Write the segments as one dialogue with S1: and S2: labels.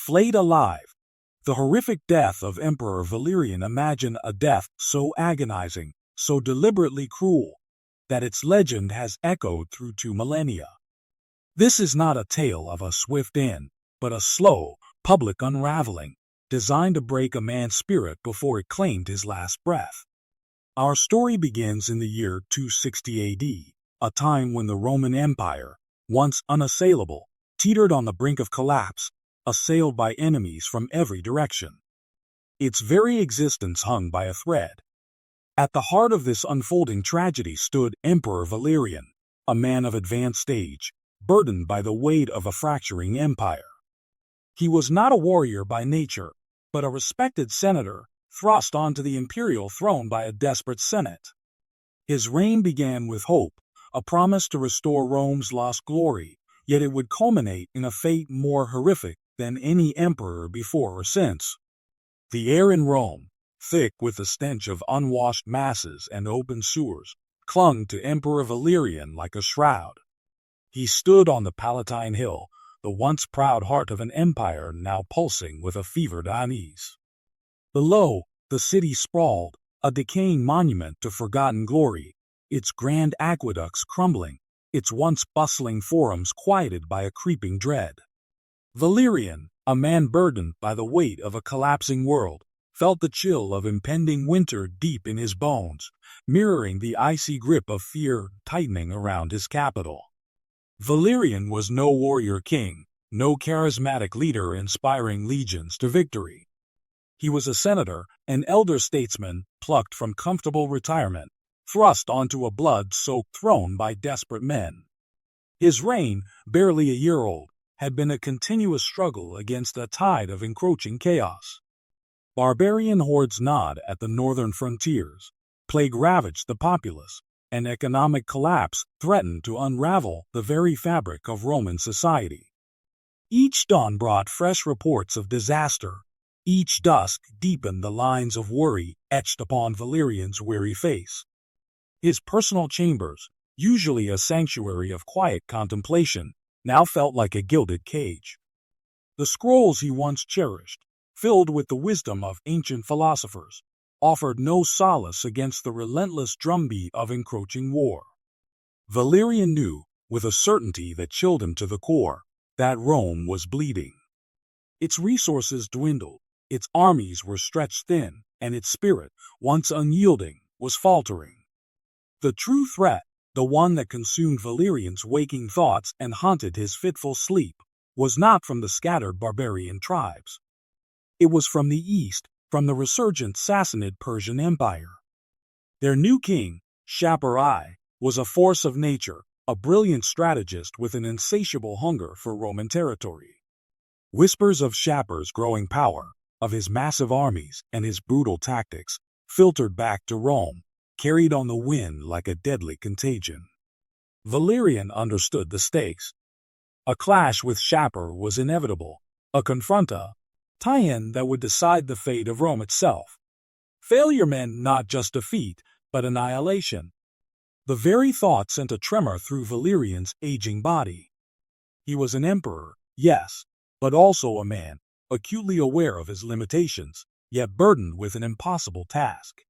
S1: flayed alive. The horrific death of Emperor Valerian. Imagine a death so agonizing, so deliberately cruel, that its legend has echoed through 2 millennia. This is not a tale of a swift end, but a slow, public unraveling, designed to break a man's spirit before it claimed his last breath. Our story begins in the year 260 AD, a time when the Roman Empire, once unassailable, teetered on the brink of collapse, assailed by enemies from every direction. Its very existence hung by a thread. At the heart of this unfolding tragedy stood Emperor Valerian, a man of advanced age, burdened by the weight of a fracturing empire. He was not a warrior by nature, but a respected senator, thrust onto the imperial throne by a desperate senate. His reign began with hope, a promise to restore Rome's lost glory, yet it would culminate in a fate more horrific than any emperor before or since. The air in Rome, thick with the stench of unwashed masses and open sewers, clung to Emperor Valerian like a shroud. He stood on the Palatine Hill, the once proud heart of an empire now pulsing with a fevered unease. Below, the city sprawled, a decaying monument to forgotten glory, its grand aqueducts crumbling, its once bustling forums quieted by a creeping dread. Valerian, a man burdened by the weight of a collapsing world, felt the chill of impending winter deep in his bones, mirroring the icy grip of fear tightening around his capital. Valerian was no warrior king, no charismatic leader inspiring legions to victory. He was a senator, an elder statesman plucked from comfortable retirement, thrust onto a blood-soaked throne by desperate men. His reign, barely a year old, had been a continuous struggle against a tide of encroaching chaos. Barbarian hordes gnawed at the northern frontiers, plague ravaged the populace, and economic collapse threatened to unravel the very fabric of Roman society. Each dawn brought fresh reports of disaster. Each dusk deepened the lines of worry etched upon Valerian's weary face. His personal chambers, usually a sanctuary of quiet contemplation, now felt like a gilded cage. The scrolls he once cherished, filled with the wisdom of ancient philosophers, offered no solace against the relentless drumbeat of encroaching war. Valerian knew, with a certainty that chilled him to the core, that Rome was bleeding. Its resources dwindled, its armies were stretched thin, and its spirit, once unyielding, was faltering. The true threat, the one that consumed Valerian's waking thoughts and haunted his fitful sleep, was not from the scattered barbarian tribes. It was from the east, from the resurgent Sassanid Persian Empire. Their new king, Shapur I, was a force of nature, a brilliant strategist with an insatiable hunger for Roman territory. Whispers of Shapur's growing power, of his massive armies and his brutal tactics, filtered back to Rome, carried on the wind like a deadly contagion. Valerian understood the stakes. A clash with Shapur was inevitable, a confronta, tie-in that would decide the fate of Rome itself. Failure meant not just defeat, but annihilation. The very thought sent a tremor through Valerian's aging body. He was an emperor, yes, but also a man, acutely aware of his limitations, yet burdened with an impossible task.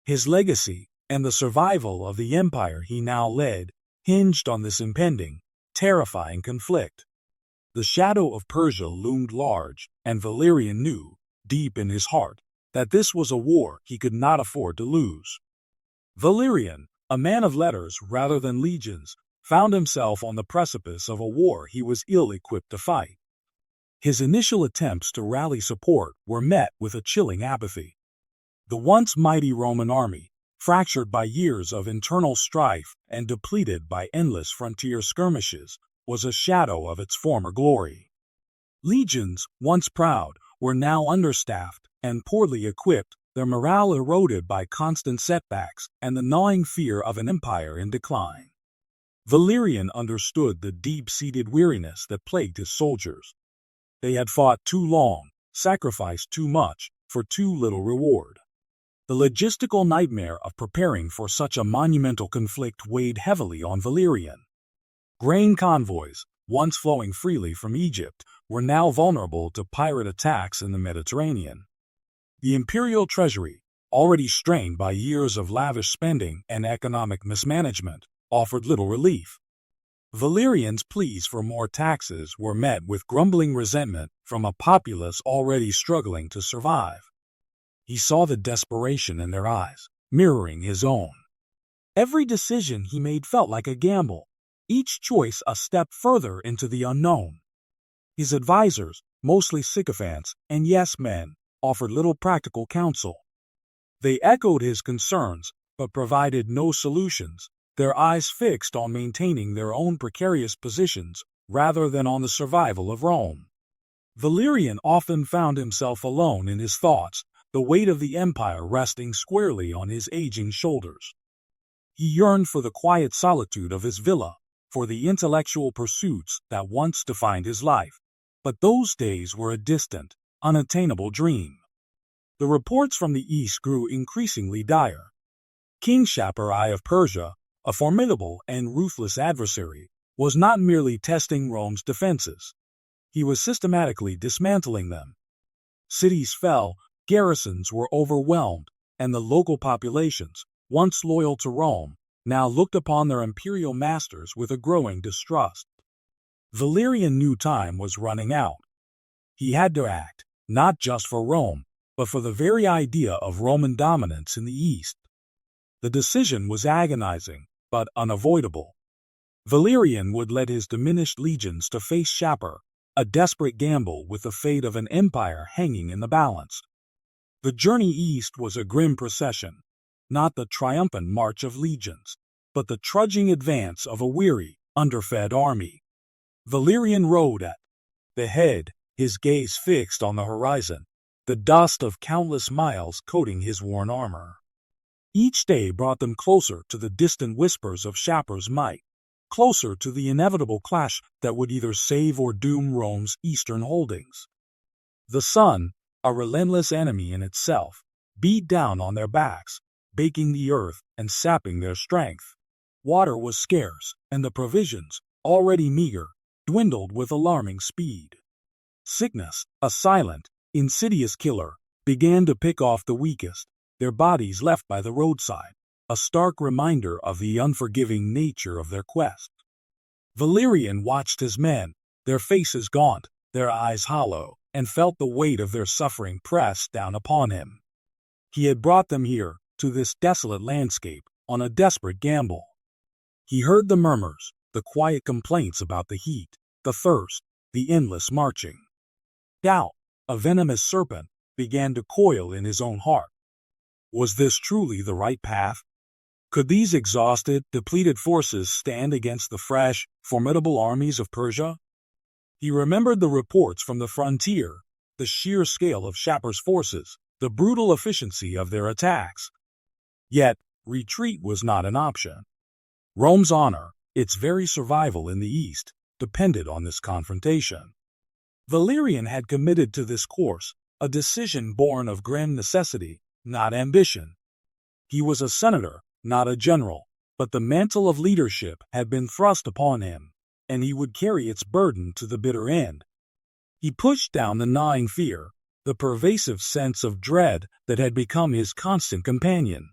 S1: His legacy, and the survival of the empire he now led, hinged on this impending, terrifying conflict. The shadow of Persia loomed large, and Valerian knew, deep in his heart, that this was a war he could not afford to lose. Valerian, a man of letters rather than legions, found himself on the precipice of a war he was ill-equipped to fight. His initial attempts to rally support were met with a chilling apathy. The once mighty Roman army, fractured by years of internal strife and depleted by endless frontier skirmishes, was a shadow of its former glory. Legions, once proud, were now understaffed and poorly equipped, their morale eroded by constant setbacks and the gnawing fear of an empire in decline. Valerian understood the deep-seated weariness that plagued his soldiers. They had fought too long, sacrificed too much, for too little reward. The logistical nightmare of preparing for such a monumental conflict weighed heavily on Valerian. Grain convoys, once flowing freely from Egypt, were now vulnerable to pirate attacks in the Mediterranean. The imperial treasury, already strained by years of lavish spending and economic mismanagement, offered little relief. Valerian's pleas for more taxes were met with grumbling resentment from a populace already struggling to survive. He saw the desperation in their eyes, mirroring his own. Every decision he made felt like a gamble, each choice a step further into the unknown. His advisors, mostly sycophants and yes-men, offered little practical counsel. They echoed his concerns, but provided no solutions, their eyes fixed on maintaining their own precarious positions rather than on the survival of Rome. Valerian often found himself alone in his thoughts, the weight of the empire resting squarely on his aging shoulders. He yearned for the quiet solitude of his villa, for the intellectual pursuits that once defined his life, but those days were a distant, unattainable dream. The reports from the east grew increasingly dire. King Shapur I of Persia, a formidable and ruthless adversary, was not merely testing Rome's defenses. He was systematically dismantling them. Cities fell, garrisons were overwhelmed, and the local populations, once loyal to Rome, now looked upon their imperial masters with a growing distrust. Valerian knew time was running out. He had to act, not just for Rome, but for the very idea of Roman dominance in the East. The decision was agonizing, but unavoidable. Valerian would lead his diminished legions to face Shapur, a desperate gamble with the fate of an empire hanging in the balance. The journey east was a grim procession, not the triumphant march of legions, but the trudging advance of a weary, underfed army. Valerian rode at the head, his gaze fixed on the horizon, the dust of countless miles coating his worn armor. Each day brought them closer to the distant whispers of Shapur's might, closer to the inevitable clash that would either save or doom Rome's eastern holdings. The sun, a relentless enemy in itself, beat down on their backs, baking the earth and sapping their strength. Water was scarce, and the provisions, already meager, dwindled with alarming speed. Sickness, a silent, insidious killer, began to pick off the weakest, their bodies left by the roadside, a stark reminder of the unforgiving nature of their quest. Valerian watched his men, their faces gaunt, their eyes hollow, and felt the weight of their suffering press down upon him. He had brought them here, to this desolate landscape, on a desperate gamble. He heard the murmurs, the quiet complaints about the heat, the thirst, the endless marching. Doubt, a venomous serpent, began to coil in his own heart. Was this truly the right path? Could these exhausted, depleted forces stand against the fresh, formidable armies of Persia? He remembered the reports from the frontier, the sheer scale of Shapur's forces, the brutal efficiency of their attacks. Yet, retreat was not an option. Rome's honor, its very survival in the East, depended on this confrontation. Valerian had committed to this course, a decision born of grim necessity, not ambition. He was a senator, not a general, but the mantle of leadership had been thrust upon him, and he would carry its burden to the bitter end. He pushed down the gnawing fear, the pervasive sense of dread that had become his constant companion.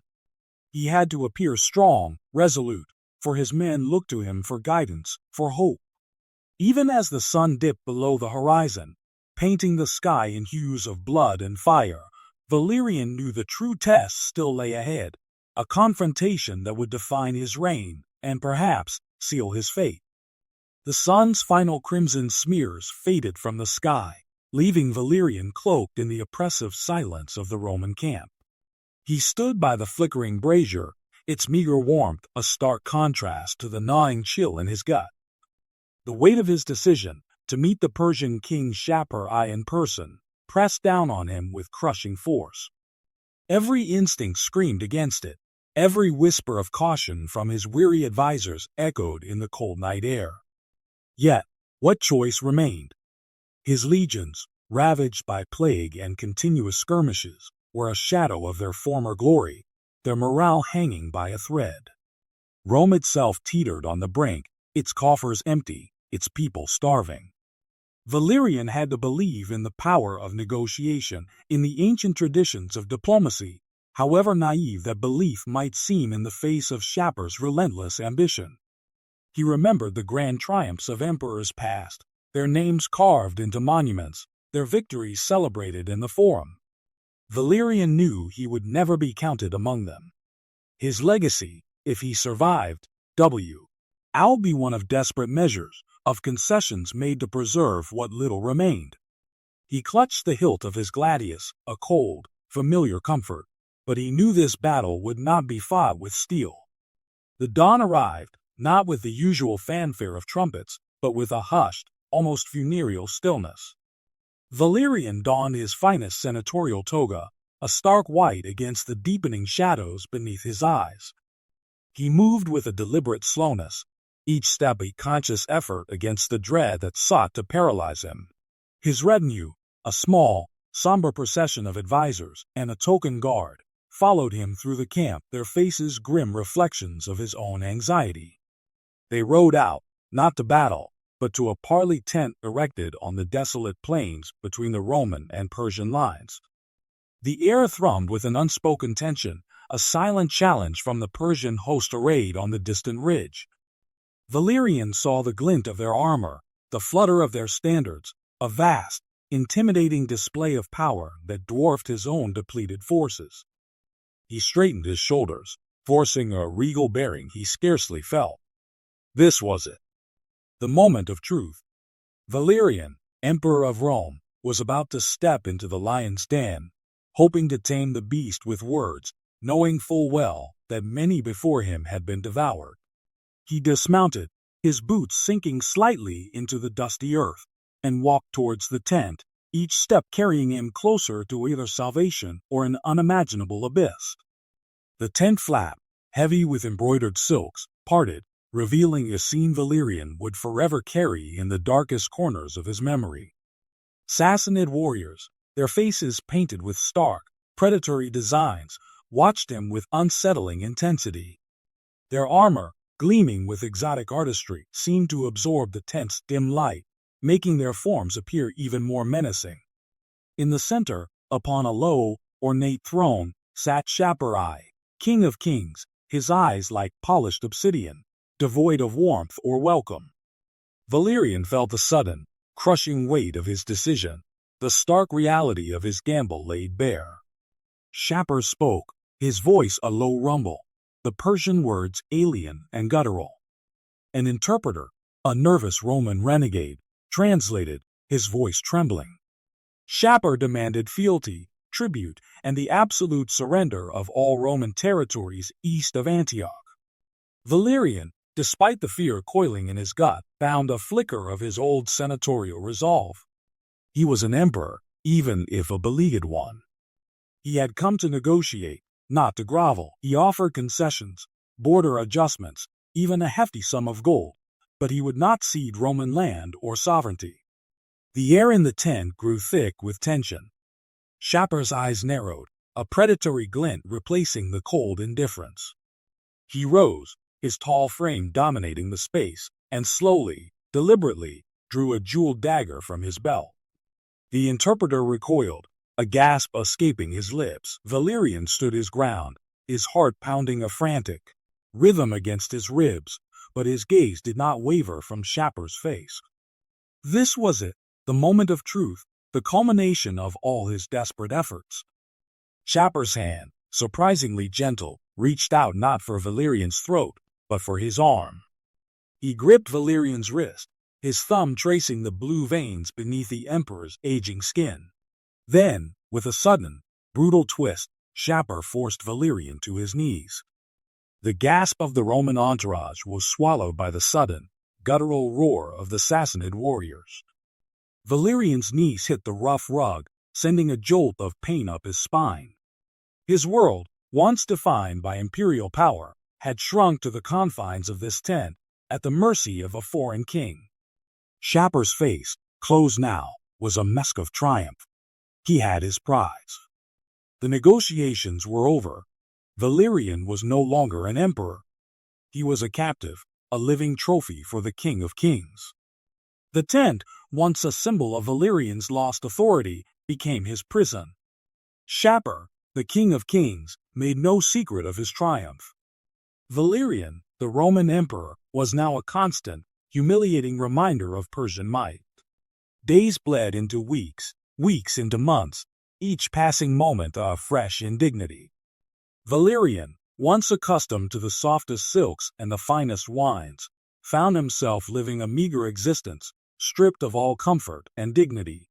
S1: He had to appear strong, resolute, for his men looked to him for guidance, for hope. Even as the sun dipped below the horizon, painting the sky in hues of blood and fire, Valerian knew the true test still lay ahead, a confrontation that would define his reign and perhaps seal his fate. The sun's final crimson smears faded from the sky, leaving Valerian cloaked in the oppressive silence of the Roman camp. He stood by the flickering brazier, its meager warmth a stark contrast to the gnawing chill in his gut. The weight of his decision, to meet the Persian King Shapur I in person, pressed down on him with crushing force. Every instinct screamed against it. Every whisper of caution from his weary advisors echoed in the cold night air. Yet, what choice remained? His legions, ravaged by plague and continuous skirmishes, were a shadow of their former glory, their morale hanging by a thread. Rome itself teetered on the brink, its coffers empty, its people starving. Valerian had to believe in the power of negotiation, in the ancient traditions of diplomacy, however naive that belief might seem in the face of Shapur's relentless ambition. He remembered the grand triumphs of emperors past, their names carved into monuments, their victories celebrated in the Forum. Valerian knew he would never be counted among them. His legacy, if he survived, would be one of desperate measures, of concessions made to preserve what little remained. He clutched the hilt of his gladius, a cold, familiar comfort, but he knew this battle would not be fought with steel. The dawn arrived, not with the usual fanfare of trumpets, but with a hushed, almost funereal stillness. Valerian donned his finest senatorial toga, a stark white against the deepening shadows beneath his eyes. He moved with a deliberate slowness, each step a conscious effort against the dread that sought to paralyze him. His retinue, a small, somber procession of advisors and a token guard, followed him through the camp, their faces grim reflections of his own anxiety. They rode out, not to battle, but to a parley tent erected on the desolate plains between the Roman and Persian lines. The air thrummed with an unspoken tension, a silent challenge from the Persian host arrayed on the distant ridge. Valerian saw the glint of their armor, the flutter of their standards, a vast, intimidating display of power that dwarfed his own depleted forces. He straightened his shoulders, forcing a regal bearing he scarcely felt. This was it. The moment of truth. Valerian, Emperor of Rome, was about to step into the lion's den, hoping to tame the beast with words, knowing full well that many before him had been devoured. He dismounted, his boots sinking slightly into the dusty earth, and walked towards the tent, each step carrying him closer to either salvation or an unimaginable abyss. The tent flap, heavy with embroidered silks, parted, revealing a scene Valerian would forever carry in the darkest corners of his memory. Sassanid warriors, their faces painted with stark, predatory designs, watched him with unsettling intensity. Their armor, gleaming with exotic artistry, seemed to absorb the tent's dim light, making their forms appear even more menacing. In the center, upon a low, ornate throne, sat Shapur I, King of Kings, his eyes like polished obsidian, devoid of warmth or welcome. Valerian felt the sudden, crushing weight of his decision, the stark reality of his gamble laid bare. Shapur spoke, his voice a low rumble, the Persian words alien and guttural. An interpreter, a nervous Roman renegade, translated, his voice trembling. Shapur demanded fealty, tribute, and the absolute surrender of all Roman territories east of Antioch. Valerian, despite the fear coiling in his gut, found a flicker of his old senatorial resolve. He was an emperor, even if a beleaguered one. He had come to negotiate, not to grovel. He offered concessions, border adjustments, even a hefty sum of gold, but he would not cede Roman land or sovereignty. The air in the tent grew thick with tension. Shapur's eyes narrowed, a predatory glint replacing the cold indifference. He rose, his tall frame dominating the space, and slowly, deliberately, drew a jeweled dagger from his belt. The interpreter recoiled, a gasp escaping his lips. Valerian stood his ground, his heart pounding a frantic rhythm against his ribs, but his gaze did not waver from Shapur's face. This was it, the moment of truth, the culmination of all his desperate efforts. Shapur's hand, surprisingly gentle, reached out not for Valerian's throat, but for his arm. He gripped Valerian's wrist, his thumb tracing the blue veins beneath the emperor's aging skin. Then, with a sudden, brutal twist, Shapur forced Valerian to his knees. The gasp of the Roman entourage was swallowed by the sudden, guttural roar of the Sassanid warriors. Valerian's knees hit the rough rug, sending a jolt of pain up his spine. His world, once defined by imperial power, had shrunk to the confines of this tent, at the mercy of a foreign king. Shapur's face, closed now, was a mask of triumph. He had his prize. The negotiations were over. Valerian was no longer an emperor. He was a captive, a living trophy for the King of Kings. The tent, once a symbol of Valerian's lost authority, became his prison. Shapur, the king of kings, made no secret of his triumph. Valerian, the Roman emperor, was now a constant, humiliating reminder of Persian might. Days bled into weeks, weeks into months, each passing moment a fresh indignity. Valerian, once accustomed to the softest silks and the finest wines, found himself living a meager existence, stripped of all comfort and dignity.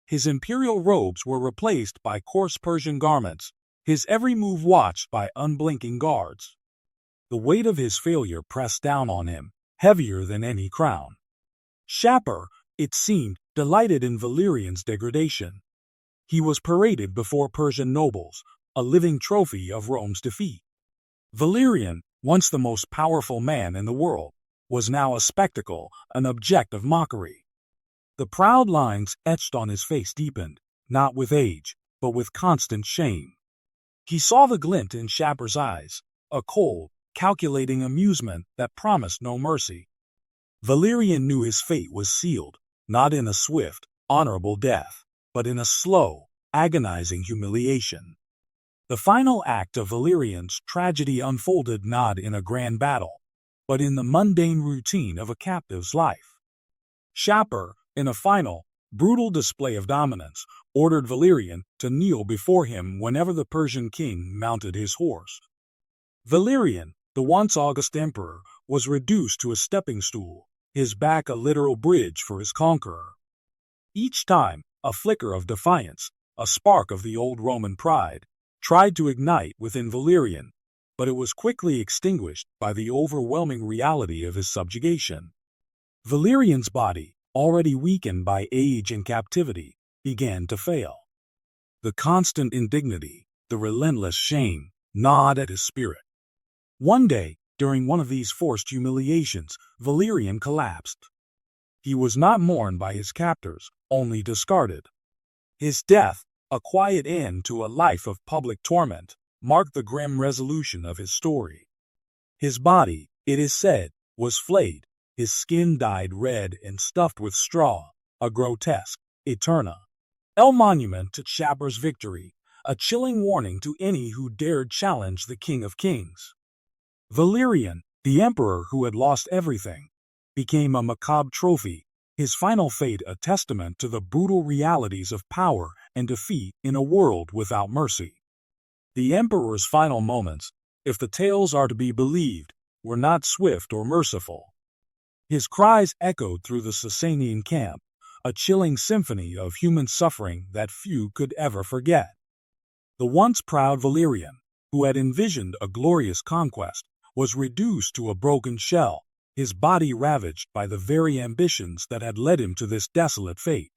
S1: His imperial robes were replaced by coarse Persian garments, his every move watched by unblinking guards. The weight of his failure pressed down on him, heavier than any crown. Shapur, it seemed, delighted in Valerian's degradation. He was paraded before Persian nobles, a living trophy of Rome's defeat. Valerian, once the most powerful man in the world, was now a spectacle, an object of mockery. The proud lines etched on his face deepened, not with age, but with constant shame. He saw the glint in Shapur's eyes, a cold, calculating amusement that promised no mercy. Valerian knew his fate was sealed, not in a swift, honorable death, but in a slow, agonizing humiliation. The final act of Valerian's tragedy unfolded not in a grand battle, but in the mundane routine of a captive's life. Shapur, in a final, brutal display of dominance, ordered Valerian to kneel before him whenever the Persian king mounted his horse. Valerian, the once august emperor, was reduced to a stepping stool, his back a literal bridge for his conqueror. Each time, a flicker of defiance, a spark of the old Roman pride, tried to ignite within Valerian, but it was quickly extinguished by the overwhelming reality of his subjugation. Valerian's body, already weakened by age and captivity, began to fail. The constant indignity, the relentless shame, gnawed at his spirit. One day, during one of these forced humiliations, Valerian collapsed. He was not mourned by his captors, only discarded. His death, a quiet end to a life of public torment, marked the grim resolution of his story. His body, it is said, was flayed, his skin dyed red and stuffed with straw, a grotesque, eternal monument to Shapur's victory, a chilling warning to any who dared challenge the King of Kings. Valerian, the emperor who had lost everything, became a macabre trophy, his final fate a testament to the brutal realities of power and defeat in a world without mercy. The emperor's final moments, if the tales are to be believed, were not swift or merciful. His cries echoed through the Sasanian camp, a chilling symphony of human suffering that few could ever forget. The once proud Valerian, who had envisioned a glorious conquest, was reduced to a broken shell, his body ravaged by the very ambitions that had led him to this desolate fate.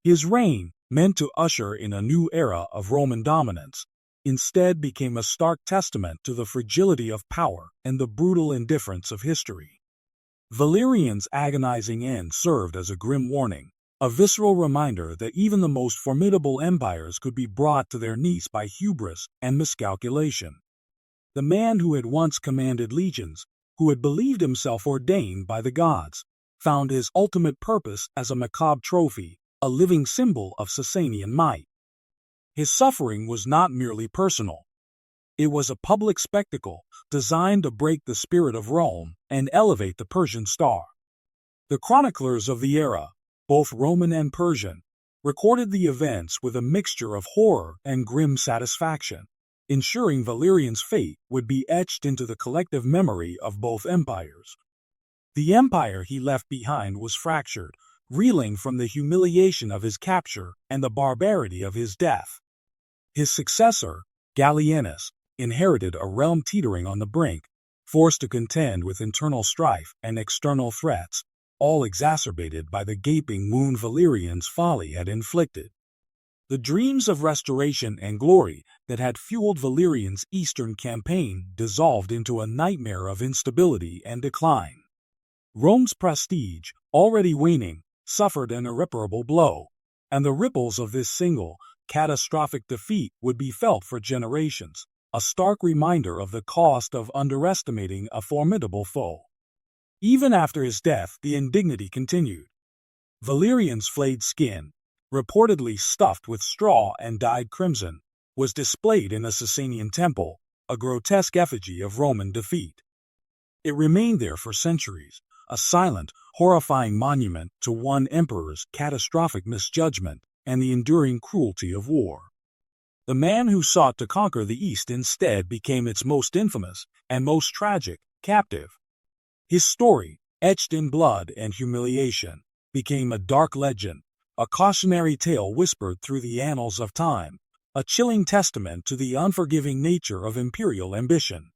S1: His reign, meant to usher in a new era of Roman dominance, instead became a stark testament to the fragility of power and the brutal indifference of history. Valerian's agonizing end served as a grim warning, a visceral reminder that even the most formidable empires could be brought to their knees by hubris and miscalculation. The man who had once commanded legions, who had believed himself ordained by the gods, found his ultimate purpose as a macabre trophy, a living symbol of Sasanian might. His suffering was not merely personal. It was a public spectacle designed to break the spirit of Rome and elevate the Persian star. The chroniclers of the era, both Roman and Persian, recorded the events with a mixture of horror and grim satisfaction, ensuring Valerian's fate would be etched into the collective memory of both empires. The empire he left behind was fractured, reeling from the humiliation of his capture and the barbarity of his death. His successor, Gallienus, inherited a realm teetering on the brink, forced to contend with internal strife and external threats, all exacerbated by the gaping wound Valerian's folly had inflicted. The dreams of restoration and glory that had fueled Valerian's eastern campaign dissolved into a nightmare of instability and decline. Rome's prestige, already waning, suffered an irreparable blow, and the ripples of this single, catastrophic defeat would be felt for generations, a stark reminder of the cost of underestimating a formidable foe. Even after his death, the indignity continued. Valerian's flayed skin, reportedly stuffed with straw and dyed crimson, was displayed in a Sasanian temple, a grotesque effigy of Roman defeat. It remained there for centuries, a silent, horrifying monument to one emperor's catastrophic misjudgment and the enduring cruelty of war. The man who sought to conquer the East instead became its most infamous and most tragic captive. His story, etched in blood and humiliation, became a dark legend, a cautionary tale whispered through the annals of time, a chilling testament to the unforgiving nature of imperial ambition.